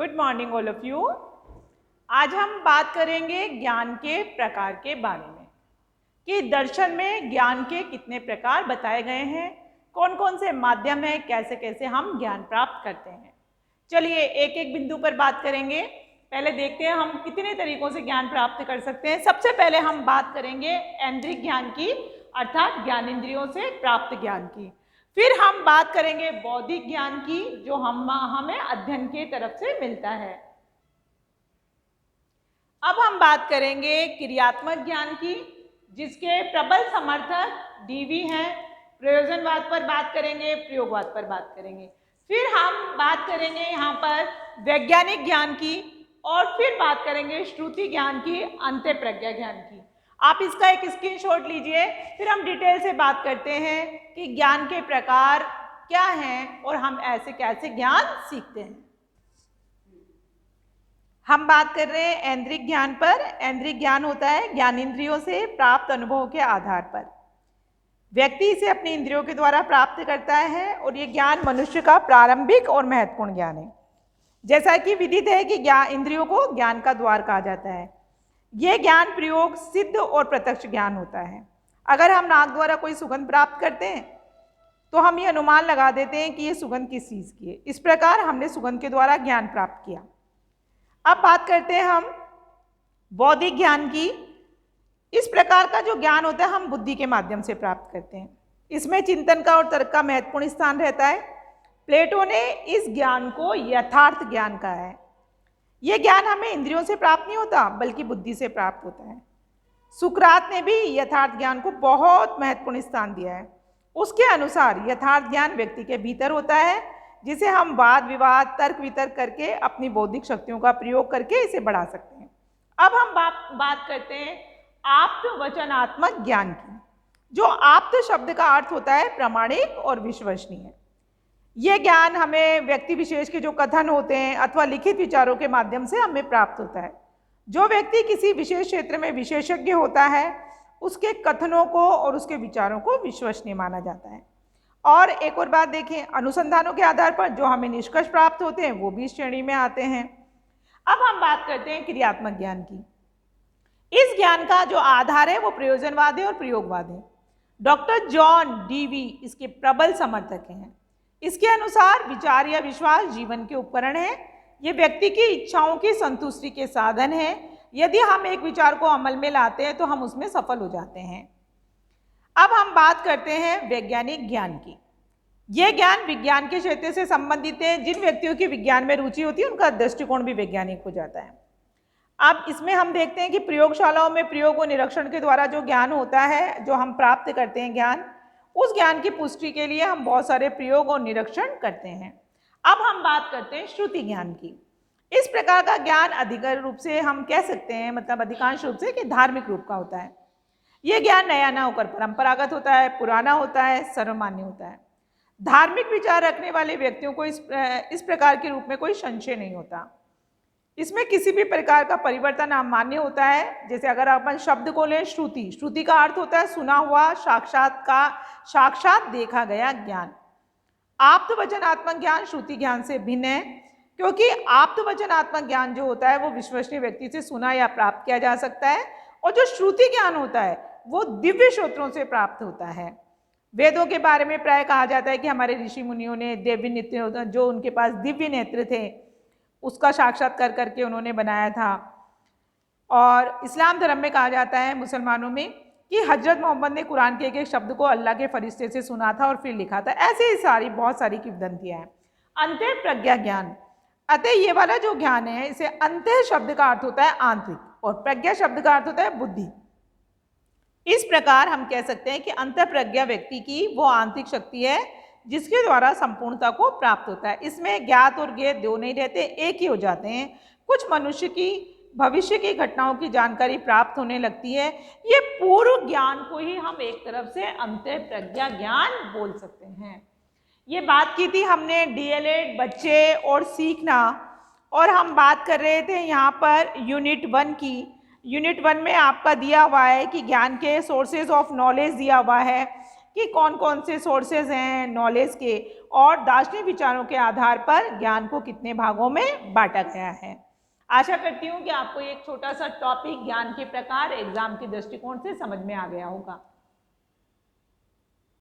Good morning all of you. आज हम बात करेंगे ज्ञान के प्रकार के बारे में कि दर्शन में ज्ञान के कितने प्रकार बताए गए हैं, कौन कौन से माध्यम है, कैसे कैसे हम ज्ञान प्राप्त करते हैं। चलिए एक एक बिंदु पर बात करेंगे। पहले देखते हैं हम कितने तरीकों से ज्ञान प्राप्त कर सकते हैं। सबसे पहले हम बात करेंगे ऐन्द्रिक ज्ञान की, अर्थात ज्ञानेंद्रियों से प्राप्त ज्ञान की। फिर हम बात करेंगे बौद्धिक ज्ञान की, जो हमें अध्ययन के तरफ से मिलता है। अब हम बात करेंगे क्रियात्मक ज्ञान की, जिसके प्रबल समर्थक डीवी हैं। प्रयोजनवाद पर बात करेंगे, प्रयोगवाद पर बात करेंगे। फिर हम बात करेंगे यहाँ पर वैज्ञानिक ज्ञान की, और फिर बात करेंगे श्रुति ज्ञान की, अंतःप्रज्ञा ज्ञान की। आप इसका एक स्क्रीनशॉट लीजिए, फिर हम डिटेल से बात करते हैं कि ज्ञान के प्रकार क्या हैं और हम ऐसे कैसे ज्ञान सीखते हैं। हम बात कर रहे हैं ऐन्द्रिक ज्ञान पर। ऐन्द्रिक ज्ञान होता है ज्ञानेंद्रियों से प्राप्त अनुभव के आधार पर। व्यक्ति इसे अपनी इंद्रियों के द्वारा प्राप्त करता है और ये ज्ञान मनुष्य का प्रारंभिक और महत्वपूर्ण ज्ञान है। जैसा कि विदित है कि इंद्रियों को ज्ञान का द्वार कहा जाता है। ये ज्ञान प्रयोग, सिद्ध और प्रत्यक्ष ज्ञान होता है। अगर हम नाक द्वारा कोई सुगंध प्राप्त करते हैं तो हम ये अनुमान लगा देते हैं कि ये सुगंध किस चीज़ की है। इस प्रकार हमने सुगंध के द्वारा ज्ञान प्राप्त किया। अब बात करते हैं हम बौद्धिक ज्ञान की। इस प्रकार का जो ज्ञान होता है हम बुद्धि के माध्यम से प्राप्त करते हैं। इसमें चिंतन का और तर्क का महत्वपूर्ण स्थान रहता है। प्लेटो ने इस ज्ञान को यथार्थ ज्ञान कहा है। यह ज्ञान हमें इंद्रियों से प्राप्त नहीं होता, बल्कि बुद्धि से प्राप्त होता है। सुकरात ने भी यथार्थ ज्ञान को बहुत महत्वपूर्ण स्थान दिया है। उसके अनुसार यथार्थ ज्ञान व्यक्ति के भीतर होता है, जिसे हम वाद विवाद, तर्क वितर्क करके अपनी बौद्धिक शक्तियों का प्रयोग करके इसे बढ़ा सकते हैं। अब हम बात करते हैं आप्त वचनात्मक ज्ञान की। जो आप्त शब्द का अर्थ होता है प्रामाणिक और विश्वसनीय। यह ज्ञान हमें व्यक्ति विशेष के जो कथन होते हैं अथवा लिखित विचारों के माध्यम से हमें प्राप्त होता है। जो व्यक्ति किसी विशेष क्षेत्र में विशेषज्ञ होता है, उसके कथनों को और उसके विचारों को विश्वसनीय माना जाता है। और एक और बात देखें, अनुसंधानों के आधार पर जो हमें निष्कर्ष प्राप्त होते हैं वो भी इस श्रेणी में आते हैं। अब हम बात करते हैं क्रियात्मक ज्ञान की। इस ज्ञान का जो आधार है वो प्रयोजनवाद है और प्रयोगवाद है। डॉक्टर जॉन डीवी इसके प्रबल समर्थक हैं। इसके अनुसार विचार या विश्वास जीवन के उपकरण है। ये व्यक्ति की इच्छाओं की संतुष्टि के साधन है। यदि हम एक विचार को अमल में लाते हैं तो हम उसमें सफल हो जाते हैं। अब हम बात करते हैं वैज्ञानिक ज्ञान की। यह ज्ञान विज्ञान के क्षेत्र से संबंधित है। जिन व्यक्तियों की विज्ञान में रुचि होती है उनका दृष्टिकोण भी वैज्ञानिक हो जाता है। अब इसमें हम देखते हैं कि प्रयोगशालाओं में प्रयोग और निरीक्षण के द्वारा जो ज्ञान होता है, जो हम प्राप्त करते हैं ज्ञान, उस ज्ञान की पुष्टि के लिए हम बहुत सारे प्रयोग और निरीक्षण करते हैं। अब हम बात करते हैं श्रुति ज्ञान की। इस प्रकार का ज्ञान अधिक रूप से हम कह सकते हैं, मतलब अधिकांश रूप से, कि धार्मिक रूप का होता है। यह ज्ञान नया ना होकर परंपरागत होता है, पुराना होता है, सर्वमान्य होता है। धार्मिक विचार रखने वाले व्यक्तियों को इस प्रकार के रूप में कोई संशय नहीं होता। इसमें किसी भी प्रकार का परिवर्तन अमान्य होता है। जैसे अगर अपन शब्द को लें श्रुति, श्रुति का अर्थ होता है सुना हुआ, साक्षात देखा गया ज्ञान। आप्त वचनात्मक ज्ञान श्रुति ज्ञान से भिन्न है, क्योंकि आप्त वचनात्मक ज्ञान जो होता है वो विश्वसनीय व्यक्ति से सुना या प्राप्त किया जा सकता है, और जो श्रुति ज्ञान होता है वो दिव्य स्रोतों से प्राप्त होता है। वेदों के बारे में प्राय कहा जाता है कि हमारे ऋषि मुनियों ने दिव्य नेत्र, जो उनके पास दिव्य नेत्र थे, उसका साक्षात्कार करके उन्होंने बनाया था। और इस्लाम धर्म में कहा जाता है, मुसलमानों में, कि हजरत मोहम्मद ने कुरान के एक शब्द को अल्लाह के फरिश्ते से सुना था और फिर लिखा था। ऐसे ही बहुत सारी किंवदंतियां हैं। अंतःप्रज्ञा ज्ञान, अतः ये वाला जो ज्ञान है, इसे अंतः शब्द का अर्थ होता है आंतरिक, और प्रज्ञा शब्द का अर्थ होता है बुद्धि। इस प्रकार हम कह सकते हैं कि अंतःप्रज्ञा व्यक्ति की वो आंतरिक शक्ति है जिसके द्वारा संपूर्णता को प्राप्त होता है। इसमें ज्ञात और ज्ञेय दो नहीं रहते, एक ही हो जाते हैं। कुछ मनुष्य की भविष्य की घटनाओं की जानकारी प्राप्त होने लगती है। ये पूर्व ज्ञान को ही हम एक तरफ से अंतःप्रज्ञा ज्ञान बोल सकते हैं। ये बात की थी हमने डीएलएड, बच्चे और सीखना, और हम बात कर रहे थे यहाँ पर यूनिट 1 की। यूनिट 1 में आपका दिया हुआ है कि ज्ञान के सोर्सेज ऑफ नॉलेज दिया हुआ है कि कौन कौन से सोर्सेज हैं नॉलेज के और दार्शनिक विचारों के आधार पर ज्ञान को कितने भागों में बांटा गया है। आशा करती हूँ कि आपको एक छोटा सा टॉपिक ज्ञान के प्रकार एग्जाम के दृष्टिकोण से समझ में आ गया होगा।